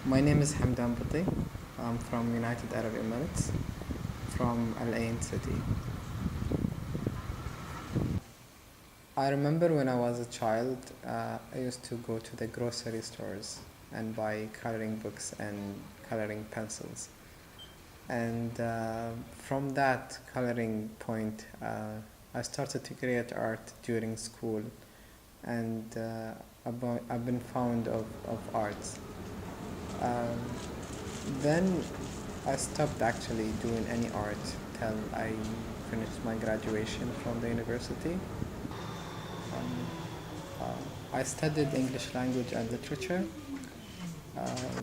My name is Hamdan Buti. I'm from United Arab Emirates, from Al Ain city. I remember when I was a child, I used to go to the grocery stores and buy coloring books and coloring pencils. And from that coloring point, I started to create art during school, and I've been fond of arts. Um, then I stopped actually doing any art till I finished my graduation from the university. Um, I studied English language and literature,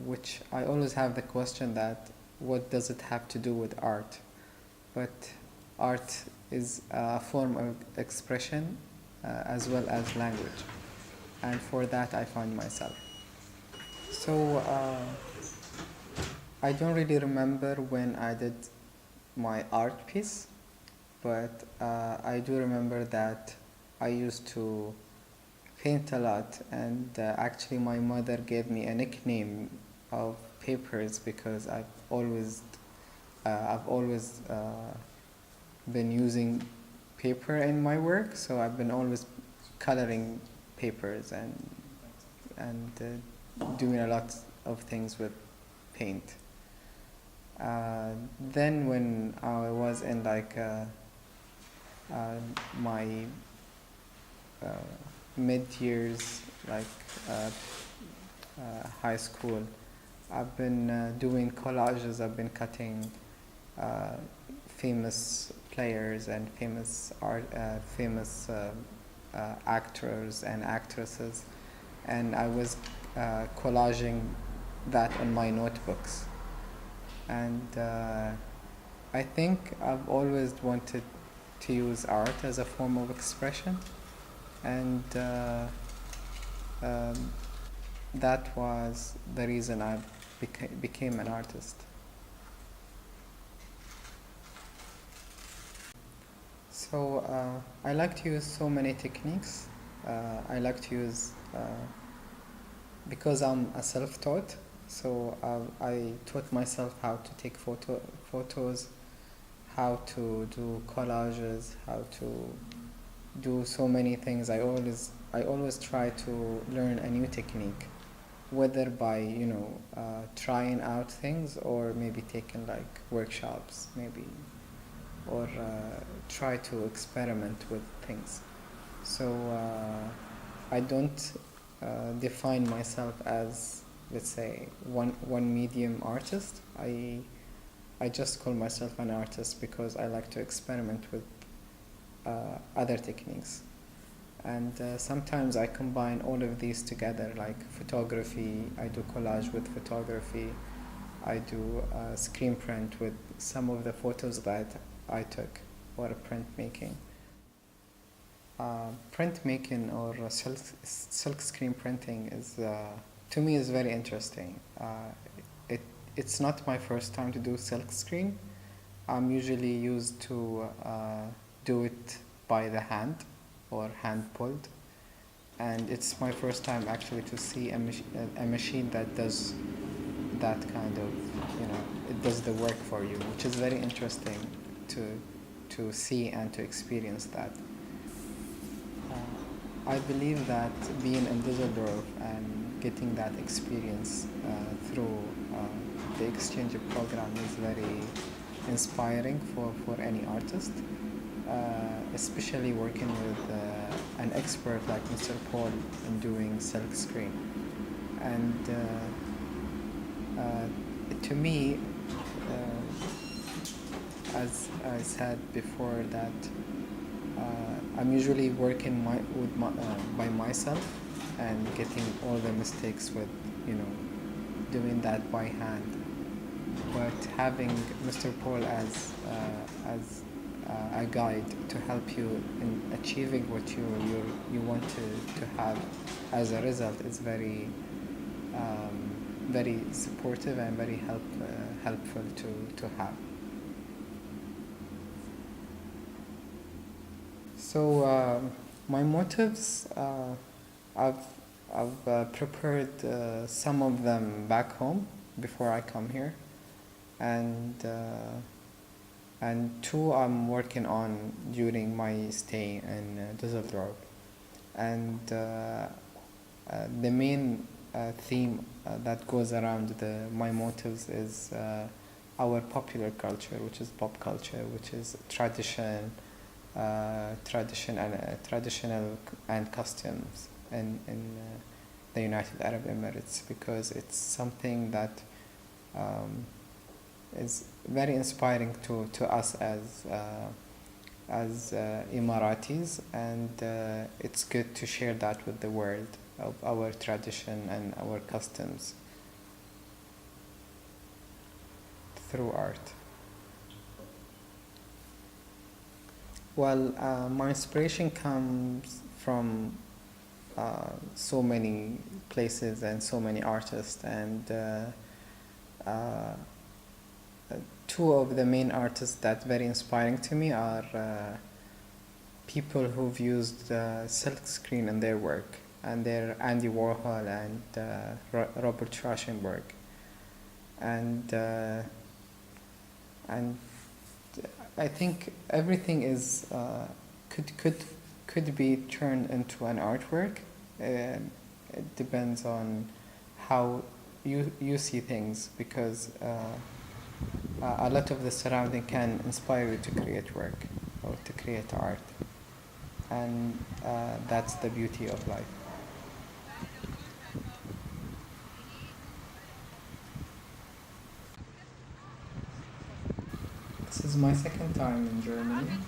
which I always have the question that what does it have to do with art? But art is a form of expression as well as language, and for that I find myself. So I don't really remember when I did my art piece, but I do remember that I used to paint a lot, and actually my mother gave me a nickname of papers because I've always been using paper in my work, so I've been always coloring papers and doing a lot of things with paint. Then when I was in uh, my uh, mid years, like uh, high school, I've been doing collages. I've been cutting uh, famous players and famous actors and actresses, and I was collaging that on my notebooks. And I think I've always wanted to use art as a form of expression, and um, that was the reason I became an artist. So I like to use so many techniques. I like to use because I'm a self-taught. So I taught myself how to take photos, how to do collages, how to do so many things. I always try to learn a new technique, whether by trying out things or maybe taking like workshops, maybe, or try to experiment with things. So I don't define myself as, let's say, one medium artist. I just call myself an artist because I like to experiment with other techniques, and sometimes I combine all of these together, like photography. I do collage with photography. I do screen print with some of the photos that I took, or printmaking. Printmaking or silk screen printing is, to me, is very interesting. It it's not my first time to do silk screen. I'm usually used to do it by the hand or hand pulled, and it's my first time actually to see a machine that does that kind of, it does the work for you, which is very interesting to see and to experience that. I believe that being in Düsseldorf and getting that experience through the exchange program is very inspiring for any artist, especially working with an expert like Mr. Paul in doing silk screen. And to me, as I said before, that I'm usually working by myself and getting all the mistakes with, doing that by hand. But having Mr. Paul as a guide to help you in achieving what you want to have as a result is very supportive and very helpful to have. So my motives, I've I've prepared some of them back home before I come here, and two I'm working on during my stay in Düsseldorf. And the main theme that goes around my motives is our popular culture, which is pop culture, which is traditional and customs in the United Arab Emirates, because it's something that is very inspiring to us as Emiratis, and it's good to share that with the world of our tradition and our customs through art. Well, my inspiration comes from so many places and so many artists, and two of the main artists that very inspiring to me are people who've used silk screen in their work, and they're Andy Warhol and Robert Rauschenberg, and I think everything is could be turned into an artwork. It depends on how you see things, because a lot of the surrounding can inspire you to create work or to create art, and that's the beauty of life. This is my second time in Germany.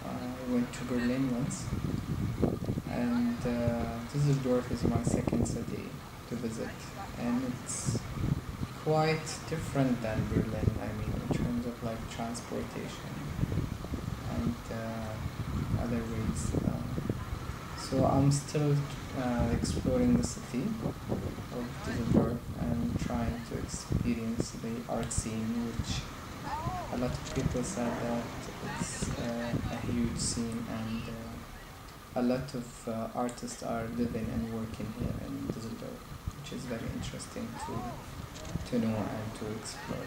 I went to Berlin once, and Düsseldorf is my second city to visit, and it's quite different than Berlin. I mean, in terms of like transportation and other ways. So I'm still exploring the city of Düsseldorf and trying to experience the art scene, which a lot of people said that it's a huge scene, and a lot of artists are living and working here in Düsseldorf, which is very interesting to know and to explore.